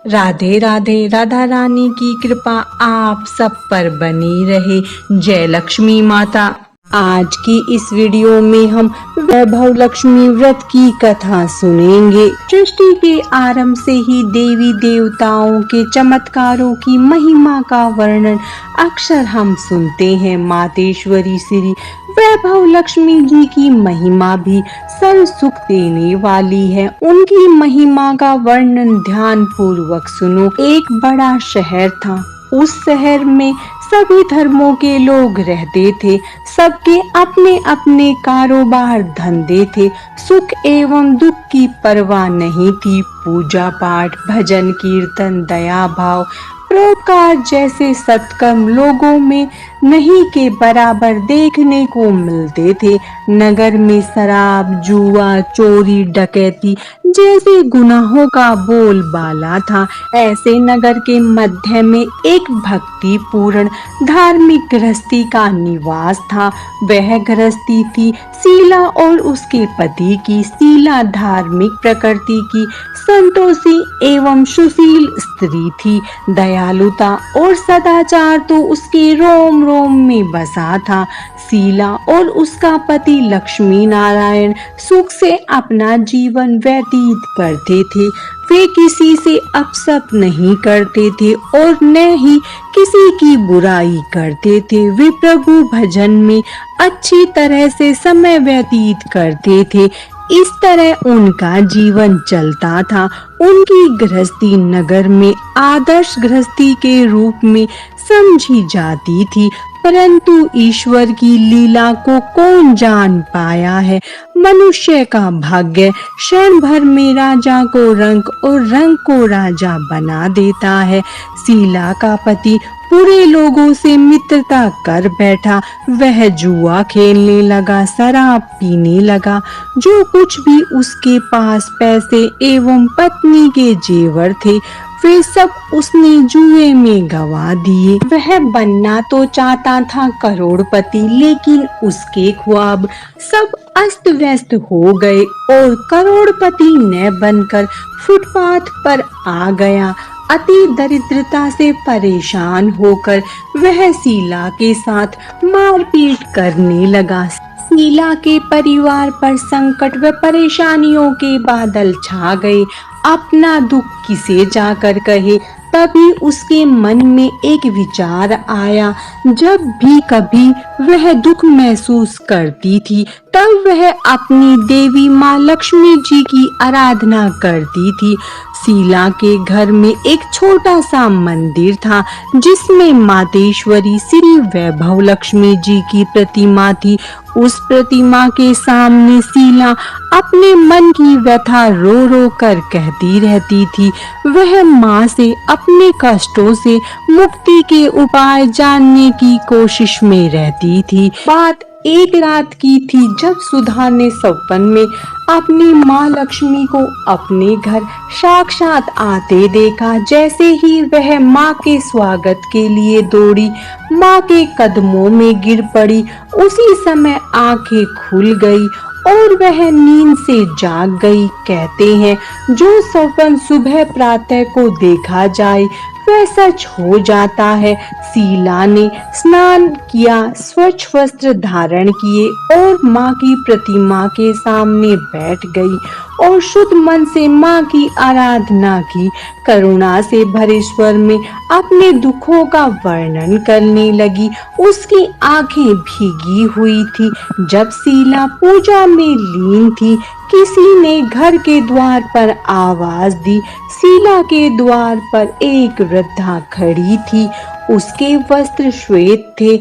राधे राधे। राधा रानी की कृपा आप सब पर बनी रहे। जय लक्ष्मी माता। आज की इस वीडियो में हम वैभव लक्ष्मी व्रत की कथा सुनेंगे। सृष्टि के आरंभ से ही देवी देवताओं के चमत्कारों की महिमा का वर्णन अक्सर हम सुनते हैं। मातेश्वरी श्री वैभव लक्ष्मी जी की महिमा भी सर्व सुख देने वाली है। उनकी महिमा का वर्णन ध्यान पूर्वक सुनो। एक बड़ा शहर था। उस शहर में सभी धर्मों के लोग रहते थे। सबके अपने अपने कारोबार धंधे थे। सुख एवं दुख की परवाह नहीं थी। पूजा पाठ, भजन कीर्तन, दया भाव, परोपकार जैसे सत्कर्म लोगों में नहीं के बराबर देखने को मिलते थे। नगर में शराब, जुआ, चोरी, डकैती जैसे गुनाहों का बोलबाला था। ऐसे नगर के मध्य में एक भक्ति पूर्ण धार्मिक गृहस्थी का निवास था। वह गृहस्थी थी शीला और उसके पति की। शीला धार्मिक प्रकृति की संतोषी एवं सुशील स्त्री थी। दयालुता और सदाचार तो उसके रोम रोम में बसा था। शीला और उसका पति लक्ष्मी नारायण सुख से अपना जीवन व्यतीत करते थे। वे किसी से अपशप नहीं करते थे और न ही किसी की बुराई करते थे। वे प्रभु भजन में अच्छी तरह से समय व्यतीत करते थे। इस तरह उनका जीवन चलता था। उनकी गृहस्थी नगर में आदर्श गृहस्थी के रूप में समझी जाती थी। परंतु ईश्वर की लीला को कौन जान पाया है। मनुष्य का भाग्य क्षण भर में राजा को रंक और रंक को राजा बना देता है। शीला का पति बुरे लोगों से मित्रता कर बैठा। वह जुआ खेलने लगा, शराब पीने लगा। जो कुछ भी उसके पास पैसे एवं पत्नी के जेवर थे वे सब उसने जुए में गवा दिए। वह बनना तो चाहता था करोड़पति, लेकिन उसके ख्वाब सब अस्त व्यस्त हो गए और करोड़पति न बनकर फुटपाथ पर आ गया। अति दरिद्रता से परेशान होकर वह शीला के साथ मारपीट करने लगा। शीला के परिवार पर संकट व परेशानियों के बादल छा गए। अपना दुख किसे जाकर कहे। तभी उसके मन में एक विचार आया। जब भी कभी वह दुख महसूस करती थी तब वह अपनी देवी माँ लक्ष्मी जी की आराधना करती थी। शीला के घर में एक छोटा सा मंदिर था जिसमें मातेश्वरी श्री वैभव लक्ष्मी जी की प्रतिमा थी। उस प्रतिमा के सामने शीला अपने मन की व्यथा रो रो कर कहती रहती थी। वह माँ से अपने कष्टों से मुक्ति के उपाय जानने की कोशिश में रहती थी। बात एक रात की थी जब सुधा ने सपन में अपनी माँ लक्ष्मी को अपने घर साक्षात आते देखा। जैसे ही वह माँ के स्वागत के लिए दौड़ी, माँ के कदमों में गिर पड़ी। उसी समय आंखें खुल गई और वह नींद से जाग गई। कहते हैं जो सपन सुबह प्रातः को देखा जाए वह सच हो जाता है। शीला ने स्नान किया, स्वच्छ वस्त्र धारण किए और माँ की प्रतिमा के सामने बैठ गई और शुद्ध मन से माँ की आराधना की। करुणा से भरे स्वर में अपने दुखों का वर्णन करने लगी। उसकी आंखें भीगी हुई थी। जब शीला पूजा में लीन थी, किसी ने घर के द्वार पर आवाज दी। शीला के द्वार पर एक वृद्धा खड़ी थी। उसके वस्त्र श्वेत थे।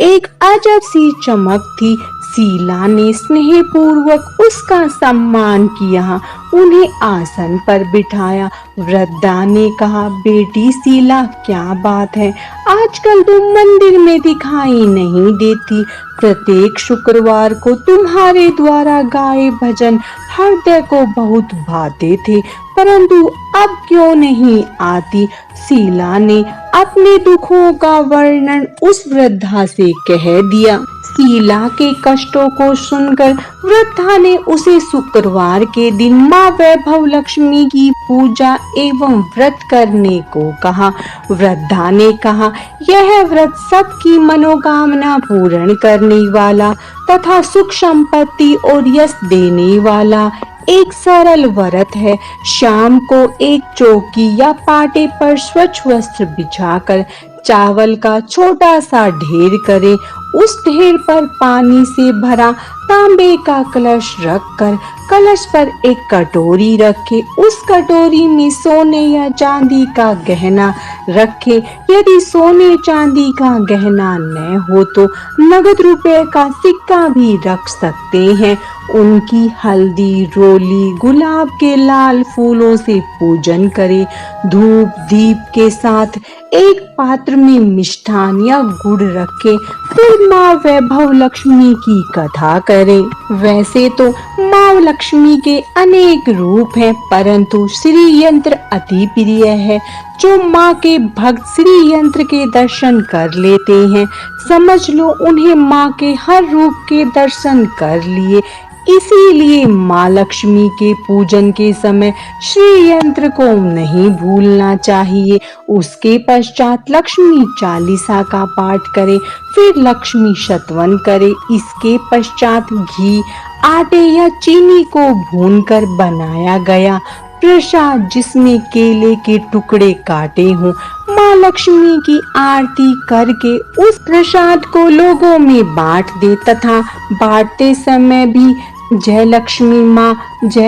एक अजब सी चमक थी। शीला ने स्नेह पूर्वक उसका सम्मान किया, उन्हें आसन पर बिठाया। वृद्धा ने कहा, बेटी शीला, क्या बात है, आजकल तुम मंदिर में दिखाई नहीं देती। प्रत्येक शुक्रवार को तुम्हारे द्वारा गाए भजन हृदय को बहुत भाते थे, परंतु अब क्यों नहीं आती। शीला ने अपने दुखों का वर्णन उस वृद्धा से कह दिया। शीला के कष्टों को सुनकर वृद्धा ने उसे शुक्रवार के दिन माँ वैभव लक्ष्मी की पूजा एवं व्रत करने को कहा। वृद्धा ने कहा, यह व्रत सबकी मनोकामना पूर्ण करने वाला तथा सुख संपत्ति और यश देने वाला एक सरल व्रत है। शाम को एक चौकी या पाटे पर स्वच्छ वस्त्र बिछाकर चावल का छोटा सा ढेर करें। उस ढेर पर पानी से भरा तांबे का कलश रखकर कलश पर एक कटोरी रखे। उस कटोरी में सोने या चांदी का गहना रखे। यदि सोने चांदी का गहना न हो तो नगद रुपए का सिक्का भी रख सकते हैं। उनकी हल्दी, रोली, गुलाब के लाल फूलों से पूजन करें। धूप दीप के साथ एक पात्र में मिष्ठान या गुड़ रखें। फिर माँ वैभव लक्ष्मी की कथा करें। वैसे तो माँ लक्ष्मी के अनेक रूप हैं, परंतु श्री यंत्र अति प्रिय है। जो माँ के भक्त श्री यंत्र के दर्शन कर लेते हैं, समझ लो उन्हें माँ के हर रूप के दर्शन कर लिए। इसीलिए माँ लक्ष्मी के पूजन के समय श्री यंत्र को नहीं भूलना चाहिए। उसके पश्चात लक्ष्मी चालीसा का पाठ करें, फिर लक्ष्मी शतवन करें। इसके पश्चात घी, आटे या चीनी को भूनकर बनाया गया प्रसाद, जिसमें केले के टुकड़े काटे हों, माँ लक्ष्मी की आरती करके उस प्रसाद को लोगों में बांट दे तथा बांटते समय भी जय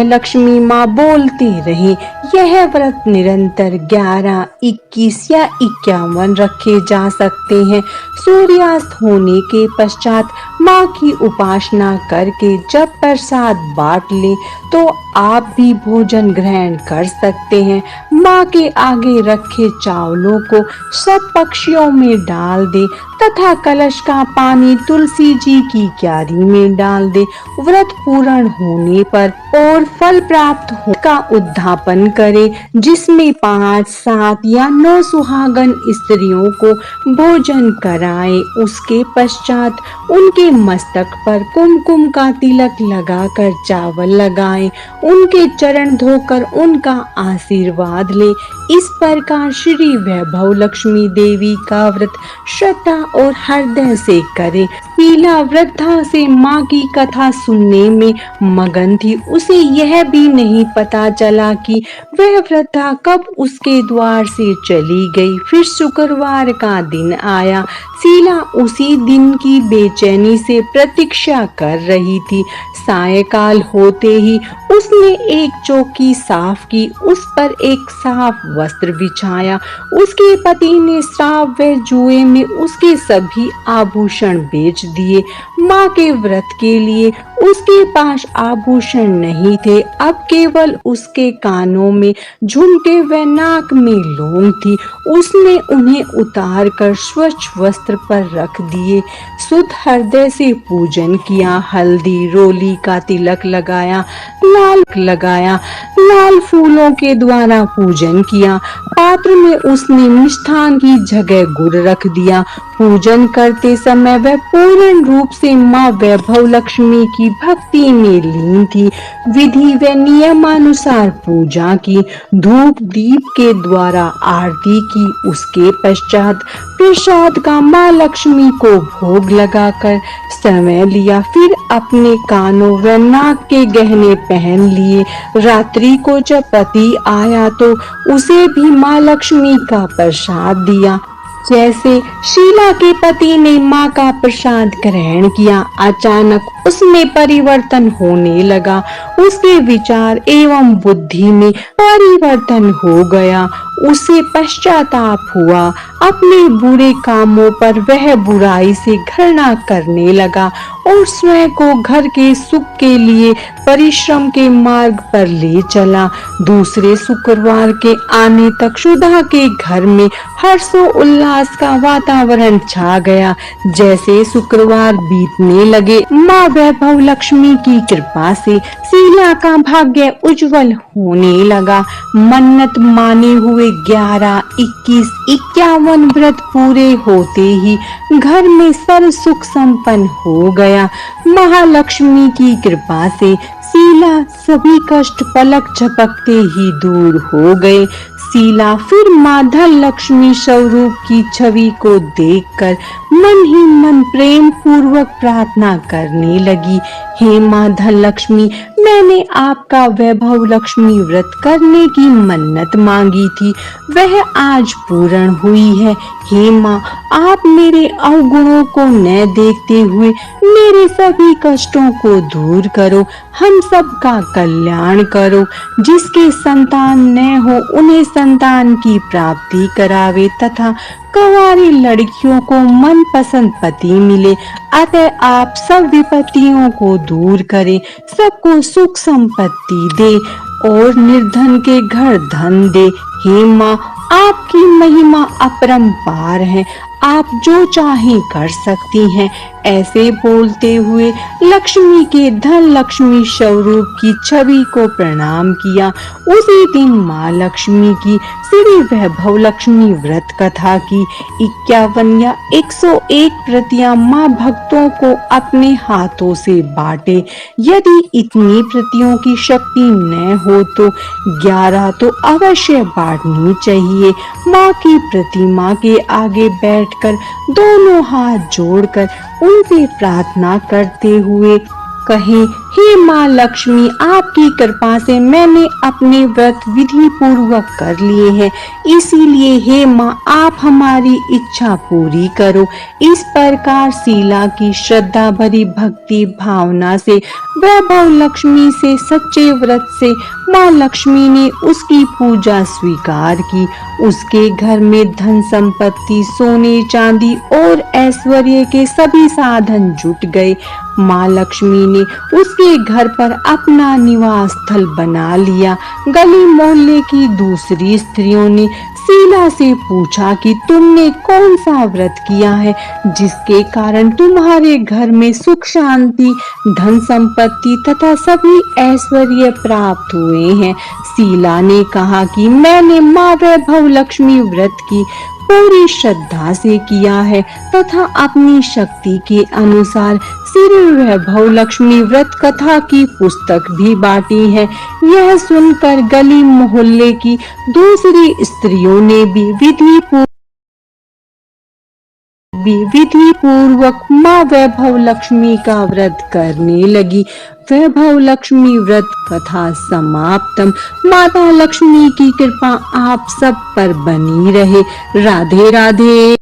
लक्ष्मी माँ बोलते रहे। यह व्रत निरंतर 11, 21 या 51 रखे जा सकते हैं। सूर्यास्त होने के पश्चात माँ की उपासना करके जब प्रसाद बांट ले तो आप भी भोजन ग्रहण कर सकते हैं। माँ के आगे रखे चावलों को सब पक्षियों में डाल दे तथा कलश का पानी तुलसी जी की क्यारी में डाल दे। व्रत पूर्ण होने पर और फल प्राप्त हो का उद्यापन करे, जिसमें 5, 7 या 9 सुहागन स्त्रियों को भोजन कराए। उसके पश्चात उनके मस्तक पर कुमकुम का तिलक लगाकर चावल लगाए, उनके चरण धोकर उनका आशीर्वाद ले। इस प्रकार श्री वैभव लक्ष्मी देवी का व्रत श्रद्धा और हृदय से करे। शीला वृद्धा से माँ की कथा सुनने में मगन थी। उसे यह भी नहीं पता चला कि वह वृद्धा कब उसके द्वार से चली गई। फिर शुक्रवार का दिन आया। शीला उसी दिन की बेचैनी से प्रतीक्षा कर रही थी। सायंकाल होते ही उसने एक चौकी साफ की, उस पर एक साफ वस्त्र बिछाया। उसके पति ने श्राप व जुए में उसके सभी आभूषण बेच दिए। माँ के व्रत के लिए उसके पास आभूषण नहीं थे, अब केवल उसके कानों में झुमके व नाक में लौंग थी। उसने उन्हें उतार कर स्वच्छ वस्त्र पर रख दिए। शुद्ध हृदय से पूजन किया। हल्दी रोली का तिलक लगाया, लाल फूलों के द्वारा पूजन किया। पात्र में उसने मिष्ठान की जगह गुड़ रख दिया। पूजन करते समय वह पूर्ण रूप से माँ वैभव लक्ष्मी की भक्ति में लीन थी। विधि व नियमानुसार पूजा की, धूप दीप के द्वारा आरती की। उसके पश्चात प्रसाद का माँ लक्ष्मी को भोग लगाकर समय लिया। फिर अपने कानों व नाक के गहने पहन लिए। रात्रि को जब पति आया तो उसे भी माँ लक्ष्मी का प्रसाद दिया। जैसे शीला के पति ने माँ का प्रसाद ग्रहण किया, अचानक उसमें परिवर्तन होने लगा। उसके विचार एवं बुद्धि में परिवर्तन हो गया। उसे पश्चाताप हुआ। अपने बुरे कामों पर वह बुराई से घृणा करने लगा और स्वयं को घर के सुख के लिए परिश्रम के मार्ग पर ले चला। दूसरे शुक्रवार के आने तक सुधा के घर में हर्षो उल्लास का वातावरण छा गया। जैसे शुक्रवार बीतने लगे, माँ वैभव लक्ष्मी की कृपा से शीला का भाग्य उज्जवल होने लगा। मन्नत माने हुए 11, 21, 51 व्रत पूरे होते ही घर में सर्व सुख संपन्न हो गया। महालक्ष्मी की कृपा से शीला सभी कष्ट पलक झपकते ही दूर हो गए। शीला फिर माँ धन लक्ष्मी स्वरूप की छवि को देखकर मन ही मन प्रेम पूर्वक प्रार्थना करने लगी। हे माँ धन लक्ष्मी, मैंने आपका वैभव लक्ष्मी व्रत करने की मन्नत मांगी थी, वह आज पूर्ण हुई है। हे माँ, आप मेरे अवगुणों को न देखते हुए मेरे सभी कष्टों को दूर करो, हम सबका कल्याण करो। जिसके संतान न हो उन्हें संतान की प्राप्ति करावे तथा कुंवारी लड़कियों को मनपसंद पति मिले। अतः आप सब विपत्तियों को दूर करें, सबको सुख संपत्ति दे और निर्धन के घर धन दे। हे माँ, आपकी महिमा अपरंपार है, आप जो चाहे कर सकती हैं। ऐसे बोलते हुए लक्ष्मी के धन लक्ष्मी स्वरूप की छवि को प्रणाम किया। उसी दिन माँ लक्ष्मी की श्री वैभव लक्ष्मी व्रत कथा की 51 या 101 प्रतियां माँ भक्तों को अपने हाथों से बांटे। यदि इतनी प्रतियों की शक्ति न हो तो 11 तो अवश्य बांटनी चाहिए। माँ की प्रतिमा के आगे बैठकर दोनों हाथ जोड़कर उनसे प्रार्थना करते हुए कहें, हे माँ लक्ष्मी, आपकी कृपा से मैंने अपने व्रत विधि पूर्वक कर लिए हैं, इसीलिए हे माँ आप हमारी इच्छा पूरी करो। इस प्रकार शीला की श्रद्धा भरी भक्ति भावना से वैभव लक्ष्मी से सच्चे व्रत से माँ लक्ष्मी ने उसकी पूजा स्वीकार की। उसके घर में धन संपत्ति, सोने चांदी और ऐश्वर्य के सभी साधन जुट गए। माँ लक्ष्मी ने उसके घर पर अपना निवास स्थल बना लिया। गली मोहल्ले की दूसरी स्त्रियों ने शीला से पूछा कि तुमने कौन सा व्रत किया है जिसके कारण तुम्हारे घर में सुख शांति, धन संपत्ति तथा सभी ऐश्वर्य प्राप्त हुए हैं। शीला ने कहा कि मैंने माँ वैभव लक्ष्मी व्रत की पूरी श्रद्धा से किया है तथा अपनी शक्ति के अनुसार श्री वैभव लक्ष्मी व्रत कथा की पुस्तक भी बांटी है। यह सुनकर गली मोहल्ले की दूसरी स्त्रियों ने भी विधि पूर्वक माँ वैभव लक्ष्मी का व्रत करने लगी। वैभव लक्ष्मी व्रत कथा समाप्तम। माता लक्ष्मी की कृपा आप सब पर बनी रहे। राधे राधे।